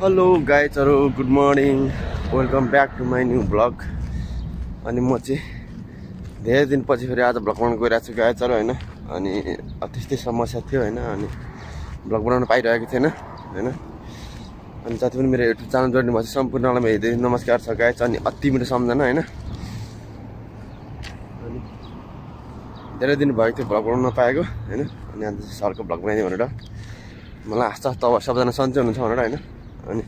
Hello गाइजहरु, good morning, welcome back to my new blog. अनि म चाहिँ धेरै दिनपछि फेरि आज ब्लग बनाउन गइरहेको छु गाइजहरु हैन। अनि त्यस्तै समस्या थियो हैन, अनि ब्लग बनाउन पाइरहेको थिएन हैन। अनि जति पनि मेरो युट्युब च्यानल जोड्नु भएको छ सम्पूर्णलाई मेरो धेरै नमस्कार छ गाइज। अनि अति मेरो सम्झना हैन, अनि धेरै दिन भएको थियो ब्लग बनाउन नपाएको हैन। अनि आज सरको ब्लग बनाइदिउँ भनेर मलाई आशा छ तब सबजना सन्चै हुनुहुन्छ भनेर हैन। अनि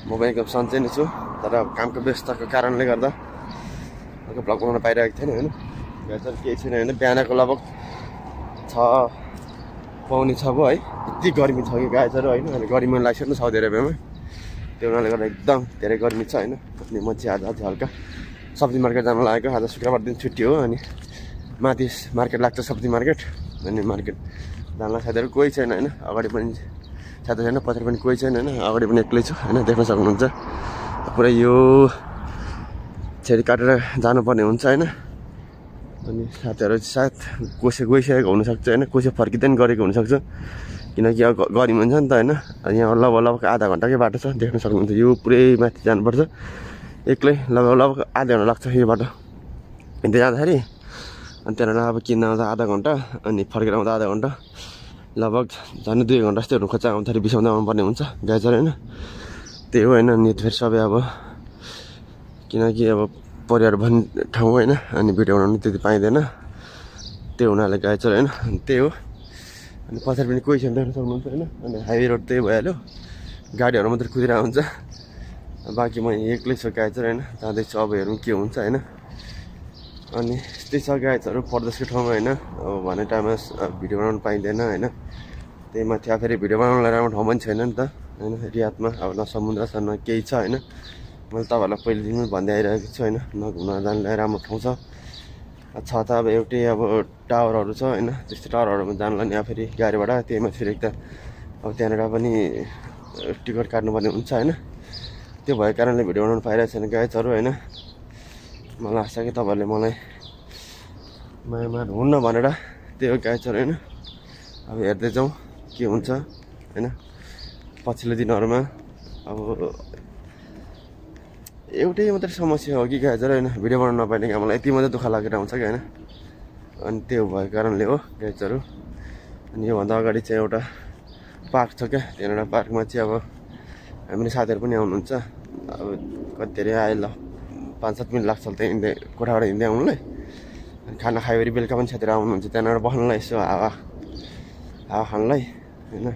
म पनि एकदम सन्चै नै छु, तर कामको व्यस्तताको कारणले गर्दा अर्को ब्लग बनाउन पाइरहेको थिएन हैन। गाइजहरु केही छैन हैन, बिहानको लगभग 6:45 भयो है। यति गर्मी छ कि गाइजहरु हैन। अनि गर्मी लाग्छ नि साउदी अरेबियामा, त्यो हुनाले गर्दा एकदम धेरै गर्मी छ हैन। अनि म चाहिँ आज हल्का सब्जी मार्केट जान लागेको। आज शुक्रबार दिन छुट्टी हो, अनि माथि मार्केट लाग्छ सब्जी मार्केट। अनि मार्केट जानलाई साथीहरु कोही छैन हैन, अगाडि पनि साथी छैन, पछाडि पनि कोही छैन हैन, अगाडि पनि एक्लै छु हैन। देख्न सक्नुहुन्छ पुरै यो छेरी काटेर जानुपर्ने हुन्छ हैन। अनि साथीहरु सायद कोसे गइसकेको हुनसक्छ हैन, कोसे फर्किँदै गरेको हुनसक्छ, किनकि अब गर्मी हुन्छ नि त हैन। अनि यहाँ लगभग आधा घन्टाकै बाटो छ, देख्न सक्नुहुन्छ। यो पुरै माथि जानुपर्छ एक्लै, लगभग आधा घन्टा लाग्छ यो बाटो हिँड्दै जाँदाखेरि। अनि त्यहाँबाट अब किन्न आउँदा आधा घन्टा, अनि फर्केर आउँदा आधा घन्टा, लगभग झन् 2 घन्टा जस्तै हुनु खोज्छ। आउँदाखेरि बिसाउँदै आउनुपर्ने हुन्छ गाइजहरु हैन। त्यही हो हैन। अनि फेरि सबै अब किनकि अब परिवार भन्ने ठाउँ हैन, अनि भिडियो बनाउनु त्यति पाइँदैन, त्यो हुनाले गाइजहरु हैन। त्यही हो। अनि पछाडि पनि कोही छैन, देख्न सक्नुहुन्छ हैन। अनि हाइवे रोड त्यही भइहाल्यो, गाडीहरू मात्रै कुदिरहेको हुन्छ। बाँकी म एक्लै छु गाइजहरु हैन, जाँदैछु, अब हेरौँ के हुन्छ हैन। अनि यस्तै छ गाइजहरु परदेशको ठाउँमा हैन, अब भन्ने टाइममा भिडियो बनाउनु पाइँदैन हैन। त्यही माथि फेरि भिडियो बनाउनलाई राम्रो ठाउँ पनि छैन नि त हैन। रियादमा अब न समुद्र छ न केही छ हैन। मैले तपाईँहरूलाई पहिलेदेखि पनि भन्दै आइरहेको छु हैन, न घुम्न जानलाई राम्रो ठाउँ छ त अब एउटै अब टावरहरू छ हैन। त्यस्तो टावरहरूमा जानलाई नि फेरि गाडीबाट, त्यही माथि फेरि एकदम अब त्यहाँनिर पनि टिकट काट्नुपर्ने हुन्छ हैन। त्यो भएको कारणले भिडियो बनाउनु पाइरहेको छैन गाइजहरु हैन। मलाई आशा कि तपाईँहरूले मलाई माया हुन्न भनेर, त्यही हो गाइजहरु हैन। अब हेर्दै जाउँ के हुन्छ हैन। पछिल्लो दिनहरूमा अब एउटै मात्रै समस्या हो कि गाइजहरु हैन, भिडियो बनाउन नपाइने कि मलाई यति मात्रै दुःख लागेर आउँछ कि हैन। अनि त्यो भएको कारणले हो गाइजहरु। अनि योभन्दा अगाडि चाहिँ एउटा पार्क छ क्या, त्यहाँनिर पार्कमा चाहिँ अब हामीले साथीहरू पनि आउनुहुन्छ। अब कति धेरै आयो, ल 5-7 मिनट लाग्छ त्यहाँ हिँड्दै, कोठाबाट हिँड्दै आउनुलाई। अनि खाना खायो बेलुका पनि साथीहरू आउनुहुन्छ त्यहाँनिर बस्नुलाई, यसो हावा खानलाई हैन।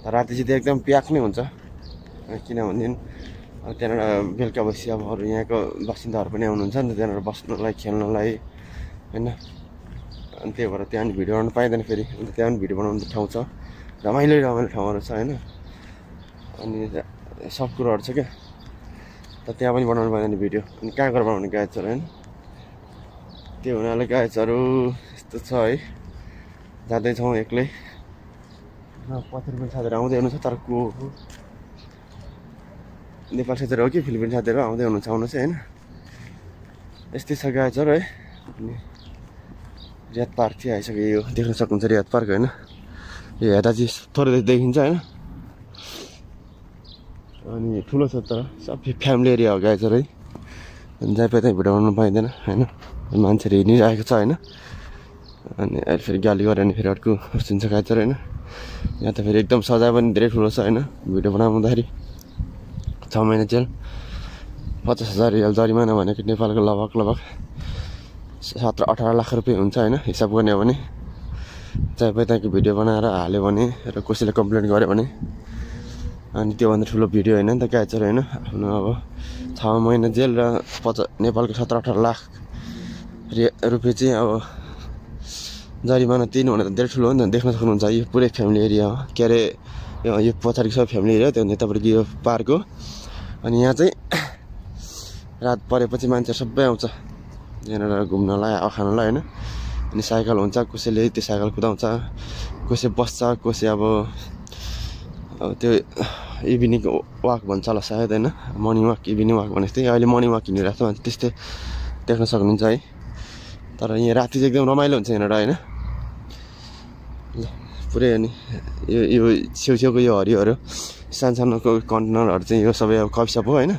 राति चाहिँ एकदम प्याक नै हुन्छ, किनभने त्यहाँनिर बेलुका बसी अब अरू यहाँको बासिन्दाहरू पनि आउनुहुन्छ नि त त्यहाँनिर बस्नुलाई, खेल्नलाई हैन। अनि त्यही भएर त्यहाँ भिडियो बनाउनु पाइँदैन फेरि। अन्त त्यहाँ पनि भिडियो बनाउने ठाउँ छ, रमाइलो ठाउँहरू छ हैन। अनि सब कुरोहरू छ क्या, त त्यहाँ पनि बनाउनु पाइँदैन भिडियो। अनि कहाँ गएर बनाउने गाइजहरु हैन। त्यो हुनाले गाइजहरु यस्तो छ है, जाँदैछौँ एक्लै। पछाडि पनि साथीहरू आउँदै हुनुहुन्छ, तर को हो नेपाल साथीहरू हो कि फिलिपिन साथीहरू आउँदै हुनुहुन्छ, आउनुहोस् हैन। यस्तै छ गाइजहरु है। अनि रियाद पार्क चाहिँ आइसक्यो, यो देख्न सक्नुहुन्छ रियाद पार्क हैन। यो हेर्दा चाहिँ थोरै देखिन्छ हैन, अनि ठुलो छ तर सबै फ्यामिली एरिया हो गाइजहरु है। अनि जहाँ पाए त्यहीँ भिडियो बनाउनु पाइँदैन हैन, मान्छेहरू हिँडिरहेको छ हैन। अनि अहिले फेरि गाली गऱ्यो भने फेरि अर्को हुन्छ गाइजहरु हैन। यहाँ त फेरि एकदम सजाय पनि धेरै ठुलो छ हैन। भिडियो बनाउँदाखेरि 6 महिना जेल, 50,000 रियाल जरिमाना भनेको नेपालको लगभग 17-18 लाख रुपियाँ हुन्छ हैन, हिसाब गर्ने हो भने। जहाँ पाए त्यहाँको भिडियो बनाएर हाल्यो भने र कसैले कम्प्लेन गर्यो भने, अनि त्योभन्दा ठुलो भिडियो होइन नि त गाइजहरु हैन। आफ्नो अब 6 महिना जेल र नेपालको 17-18 लाख रुपियाँ चाहिँ अब जरिमाना तिर्नु भने त धेरै ठुलो हो नि त। देख्न सक्नुहुन्छ यो पुरै फ्यामिली एरिया हो, के अरे यो पछाडिको सब फ्यामिली एरिया, त्यो तपाईँको यो पार्क हो। अनि यहाँ चाहिँ रात परेपछि मान्छे सबै आउँछ यहाँनिर घुम्नलाई, हावा खानलाई हैन। अनि साइकल हुन्छ, कसैले त्यो साइकल कुदाउँछ, कसै बस्छ, कसै अब त्यो इभिनिङ वाक भन्छ होला सायद हैन, मर्निङ वाक इभिनिङ वाक भने जस्तै। अहिले मर्निङ वाक हिँडिरहेको छ मान्छे, त्यस्तै देख्न सक्नुहुन्छ है। तर यहाँ राति चाहिँ एकदम रमाइलो हुन्छ यहाँनिर हैन। पुरै अनि यो छेउछेउको यो हरियोहरू सानो कन्टेनरहरू चाहिँ यो सबै अब कफी सप हो होइन।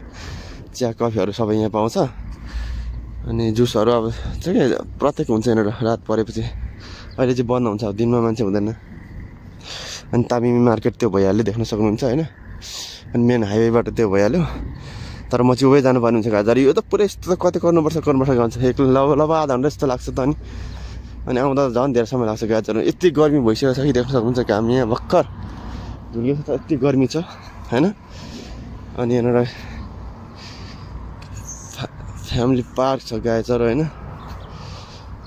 चिया कफीहरू सबै यहाँ पाउँछ। अनि जुसहरू अब चाहिँ प्रत्येक हुन्छ यहाँनिर रात परेपछि। अहिले चाहिँ बन्द हुन्छ, अब दिनमा मान्छे हुँदैन। अनि तामिमी मार्केट त्यो भइहाल्यो, देख्न सक्नुहुन्छ होइन। अनि मेन हाइवेबाट त्यो भइहाल्यो। तर म चाहिँ उभै जानुपर्ने हुन्छ गाजर। यो त पुरै यस्तो त कति गर्नुपर्छ भन्छ। एक लगभग आधा घन्टा जस्तो लाग्छ त। अनि आउँदा झन् धेरै समय लाग्छ गाजर। यति गर्मी भइसकेको छ कि देख्न सक्नुहुन्छ घाम यहाँ भर्खर झुल्केको छ, यति गर्मी छ होइन। अनि यहाँनिर फ्यामिली पार्क छ गाजर होइन,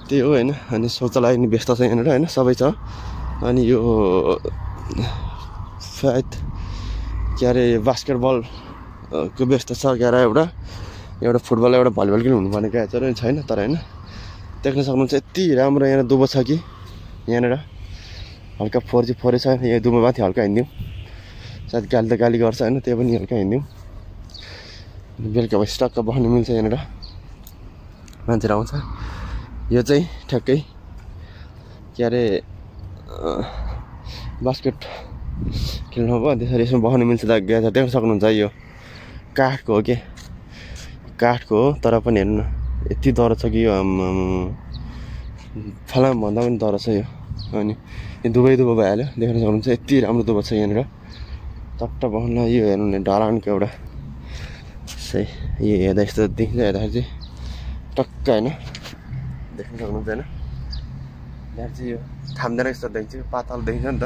त्यही हो होइन। अनि शौचालय नि व्यस्त छ यहाँनिर होइन, सबै छ। अनि यो सायद के अरे बास्केटबलको व्यस्त छ क्या अरे। एउटा फुटबल एउटा भलिबल पनि हुनुपर्ने गाजर छैन तर होइन। देख्न सक्नुहुन्छ यति राम्रो यहाँ दुबो छ कि यहाँनिर हल्का फोहोर छ। यहाँ दुबो माथि हल्का हिँड्यौँ, सायद गाली त गाली गर्छ होइन, त्यो पनि हल्का हिँड्यौँ। बेलुका भएपछि टक्क बस्नु मिल्छ यहाँनिर, मान्छेहरू आउँछ। यो चाहिँ ठ्याक्कै के अरे बास्केट खेल्नु भयो। त्यसरी यसमा बस्नु मिल्छ। गाजर देख्न सक्नुहुन्छ यो काठको हो कि काठको हो, तर पनि हेर्नु न यति डर छ कि यो फलाम भन्दा पनि डर छ यो। अनि यो दुबो भइहाल्यो, देख्न सक्नुहुन्छ यति राम्रो दुबो छ यहाँनिर चट्ट बस्नुलाई। यो हेर्नु न ढलानको एउटा सही यो हेर्दा यस्तो देखिन्छ, हेर्दाखेरि चाहिँ टक्क होइन देख्न सक्नुहुन्छ होइन। यहाँ चाहिँ यो थाम्दैन यस्तो देखिन्छ, पातल देखिन्छ नि त।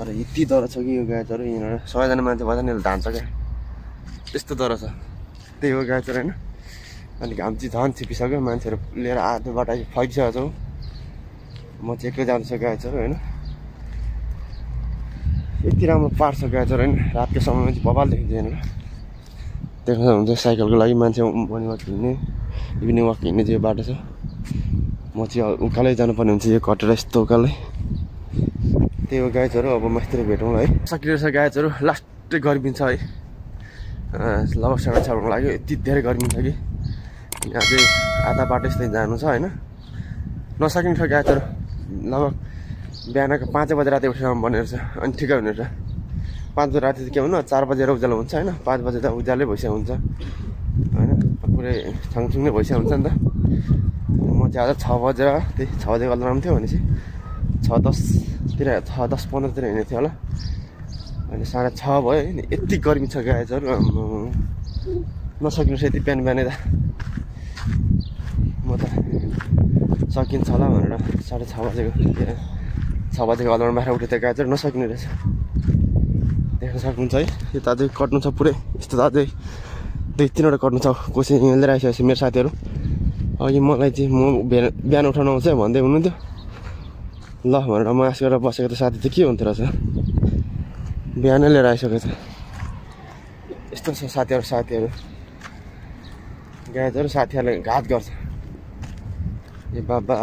तर यति डर छ कि यो गाजर यहाँनिर सबैजना मान्छे भन्छ नि धान्छ क्या, त्यस्तो डर छ। त्यही हो गाजर होइन। अनि घाम चाहिँ झन् छिपिसक्यो, मान्छेहरू लिएर आधो बाटो फैलिसकेको छौँ। म चाहिँ एक्लै जाँदैछु गाजर होइन। यति राम्रो पार्क छ गाजर होइन। रातको समयमा चाहिँ बबाल देखिन्छ यहाँनिर, देख्न सक्नुहुन्छ। साइकलको लागि मान्छे मर्निङ वाक हिँड्ने, इभिनिङ वाक हिँड्ने चाहिँ यो बाटो छ। म चाहिँ उकालै जानुपर्ने हुन्छ, यो कटेर यस्तो उकालै। त्यही हो गाजहरू। अब मस्तिर भेटौँ है। सकिरहेको छ गाजहरू, लास्टै गर्मी छ है। लगभग 6:30 लाग्यो, यति धेरै गर्मी छ कि यहाँ चाहिँ आधा बाटो यस्तै जानु छ होइन। नसकिने थियो गाजहरू। लगभग बिहानको 5 बजे राति उठेर बनेको रहेछ। अनि ठिकै हुने रहेछ। 5 बजे राति त के भन्नु, 4 बजेर उज्यालो हुन्छ होइन। 5 बजे त उज्यालै भइसकेको हुन्छ होइन, पुरै छङछुङ नै भइसकेको हुन्छ नि त। म चाहिँ आज 6 बजेर त्यही 6 बजेको अलार्म थियो भनेपछि 6:10तिर 6:10-15तिर हिँडेको थियो होला। अनि 6:30 भयो होइन। यति गर्मी छ गाजहरू नसकिनु छ यति बिहानै त। म त सकिन्छ होला भनेर 6:30 बजेको अलार्म बाहिर उठेको गाजर नसकिने रहेछ। देख्न सक्नुहुन्छ है। यो त अझै कट्नु छ पुरै, यस्तो त अझै 2-3वटा कट्नु छ। कोसी लिएर आइसकेपछि मेरो साथीहरू अघि मलाई चाहिँ म बिहान उठाउनु आउँछ भन्दै हुनुहुन्थ्यो। ल भनेर म आश गरेर बसेको त साथी त के हुन्थ्यो रहेछ, बिहानै लिएर आइसकेको छ। यस्तो छ साथीहरू गाजहरू। साथीहरूले घात गर्छ। ए बाबा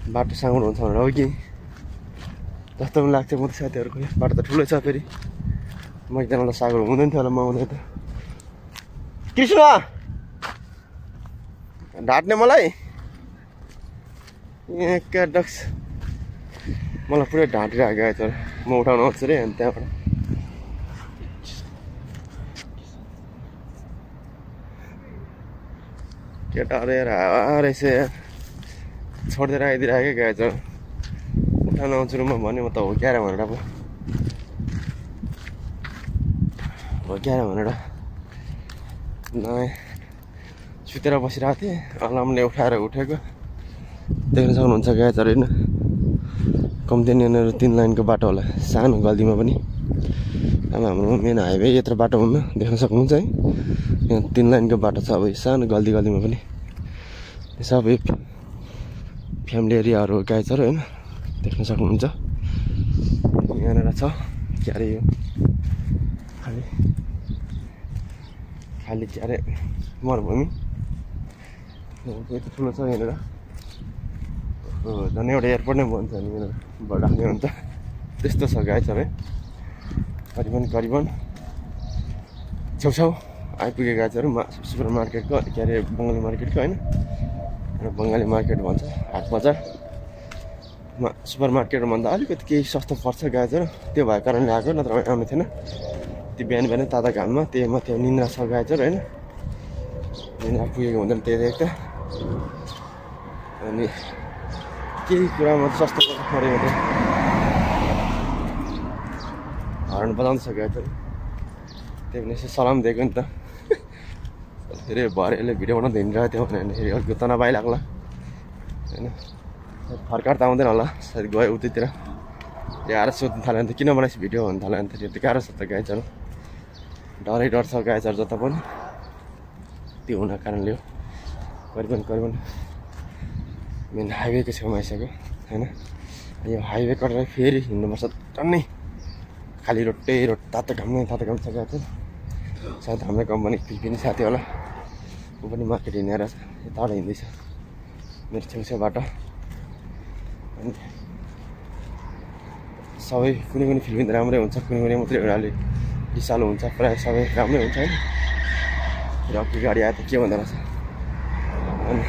बाटो साँगुरो हुन्छ भनेर हो कि जस्तो पनि लाग्छ। म त साथीहरूको बाटो त ठुलै छ फेरि। म एकजनालाई साँगुरो हुँदैन थियो होला, म आउँदै त कृष्ण ढाट्ने मलाई यहाँ डक्स मलाई पुरै ढाँटिरहेको गाजर। म उठाउनु आउँछु अरे। अनि त्यहाँबाट केटा अरे रहेछ छोडिदिएर आइदिरहेको गाजर। उठाउनु आउँछु रुममा भन्यो, म त हो क्यार भनेर अब हो क्यार भनेर सुतेर बसिरहेको थिएँ। अलार्मले उठाएर उठेको देख्न सक्नुहुन्छ गाजर होइन। कम्ती यहाँनिर 3 लाइनको बाटो होला, सानो गल्तीमा पनि। अब हाम्रो मेन हाइवे यत्रो बाटो हुन्न, देख्न सक्नुहुन्छ है। यहाँ 3 लाइनको बाटो छ। अब सानो गल्तीमा पनि सबै फ्यामिली एरियाहरू गाजर होइन, देख्न सक्नुहुन्छ। यहाँनिर छ के अरे यो खाली के अरे मरुभूमि यति ठुलो छ यहाँनिर। झन् एउटा एयरपोर्ट नै भन्छ नि यहाँनिर राख्ने हुन्छ, त्यस्तो छ गाजर है। करिबन छेउछाउ आइपुगे गाजहरू सुपर मार्केटको के अरे बङ्गाली मार्केटको होइन, बङ्गाली मार्केट भन्छ, हाट बजार। सुपर मार्केटभन्दा अलिकति केही सस्तो पर्छ गाजर त्यो भएको कारणले आएको नत्र आउने थिएन त्यो बिहान बिहानै ताता घाममा त्यो निन्द्रा छ गाजर होइन निन्द्रा पुगेको हुँदैन त्यो देख्दा अनि केही कुरामा सस्तो पर्छ पऱ्यो भने हर्न बजाउँछ गाजर त्यही पनि यसो सलाम दिएको नि त फेरि भरेले भिडियो बनाउँदा हिँडिरहेको थियो भनेर अर्को तना पाइलाग्ला होइन फर्काएर त आउँदैन होला सायद गयो उतैतिर ल्याएर सोध्नु थाल्यो भने त किन बनाएछ भिडियो भन्नु थाल्यो भने त त्यो गाह्रो छ त गाइजहरू डरै डर छ गाइजहरू जता पनि त्यो हुनको कारणले हो करिबन मेन हाइवेको छेउमा आइसक्यो होइन यो हाइवे कटेर फेरि हिँड्नुपर्छ टन्नै खाली रोड तातो घाम छ गाइजहरू सायद हाम्रो कम्पनी पनि साथी होला ऊ पनि मार्केट हिँडेर यताबाट हिँड्दैछ मेरो छेउछेउबाट अनि सबै कुनै फिल्म राम्रै हुन्छ कुनै मात्रै एउटाले रिसालो हुन्छ प्रायः सबै राम्रै हुन्छ होइन रकी गाडी आयो त के भन्दो रहेछ अनि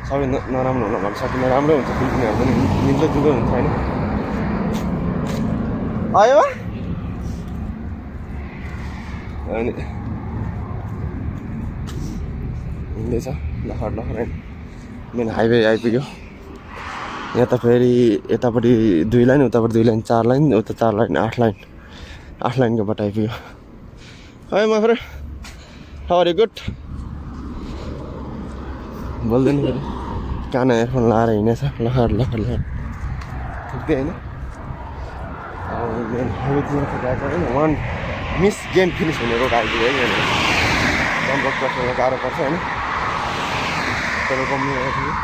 सबै नराम्रो हुन भन्न सकिँदैन राम्रै हुन्छ फिल्महरू पनि मिल्दोजुल्दो हुन्छ होइन आयो अनि हिँड्दैछ लखर होइन मेन हाइवे आइपुग्यो यहाँ त फेरि यतापट्टि 2 लाइन उतापट्टि 2 लाइन 4 लाइन उता 4 लाइन 8 लाइनको बाटो आइपुग्यो है म फेरि हाउ आर यु गुड बोल्दैन फेरि कान एयरफोन लाएर हिँडेछ लखर ठिकै होइन मेन हाइवेतिर गएको होइन 1 मिस गेम फिनिस हुने रोड आइपुग्यो है यहाँनिर जम्प पर्छ गाह्रो पर्छ होइन तपाईँ कम्पनी आइपुग्यो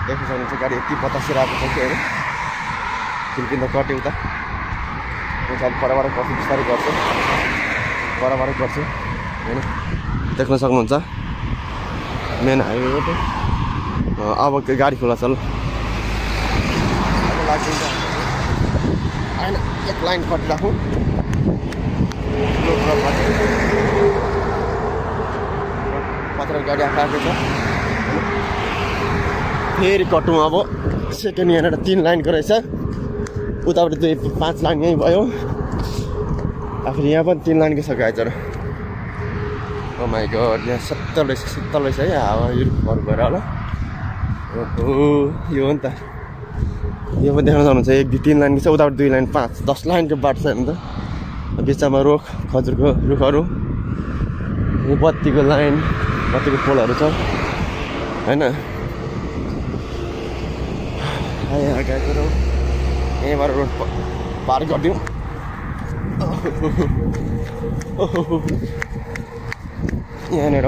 देख्नु सक्नुहुन्छ गाडी यति बतासेर आएको छ कि होइन फिलिपिन त कट्यो उता सायद परबार पर्छ बिस्तारै गर्छु होइन देख्न सक्नुहुन्छ मेन हाइवे हो त्यो अब गाडी खुला छ ल होइन एक लाइन कटिराखौँ पत्र गाडी आएको छ फेरि कटौँ अब सेकेन्ड यहाँनिर 3 लाइनको रहेछ उतापट्टि 5 लाइन यहीँ भयो आफूले यहाँ पनि 3 लाइनको छ गाइजहरू ओ माइ गड यहाँ शीतल रहेछ है हावा युरोपहरू भएर होला ओहो यो हो नि त यो पनि देख्न सक्नुहुन्छ 1 2 3 लाइनको छ उतापट्टि 2 लाइन 5 10 लाइनको बाटो छ नि त बिचमा रुख खजुरको रुखहरू यो बत्तीको लाइन बत्तीको पोलहरू छ होइन गाइजहरू यहीँबाट रोड पार गरिदिउँ यहाँनिर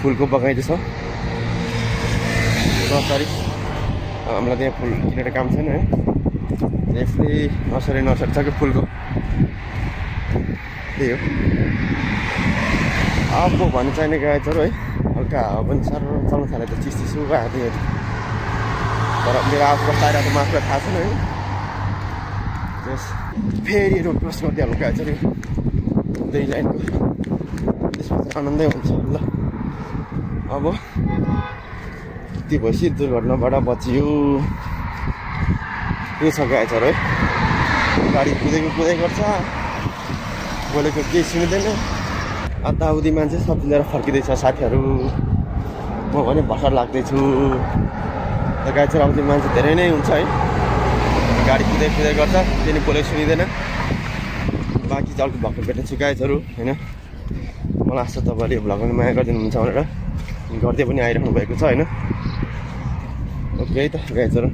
फुलको बगैँचा छ नर्सरी हामीलाई त्यहाँ फुल किनेर काम छैन है यसले नर्सरी छ कि फुलको त्यही हो अब भन्नु चाहिने गाइजहरू है हल्का हावा पनि साह्रो चल्न थाल्यो त चिसो भएको थियो तर मेरो आवाज कस्तो आइरहेको माफलाई थाहा छैन है फेरि रोड क्रस गरिदिइहाल्नु गाइजहरू 2 लाइनको त्यसमा आनन्दै हुन्छ ल अब त्यो भएपछि दुर्घटनाबाट बचियो यो छ गाइजहरू है गाडी कुदै गर्छ बोलेको केही सुनिँदैन आधाउधी मान्छे सब्जी लिएर फर्किँदैछ साथीहरू म भने भर्खर लाग्दैछु त गाइजहरू अब त्यो मान्छे धेरै नै हुन्छ है गाडी कुदै गर्छ त्यही बोलेको सुनिँदैन बाँकी चाहिँ अलिक भक्कु भेट्ने छु गाइजहरू होइन मलाई आशा तपाईँले यो भ्लगमा माया गरिदिनुहुन्छ भनेर गर्दै पनि आइराख्नु भएको छ होइन ओके है त गाइजहरू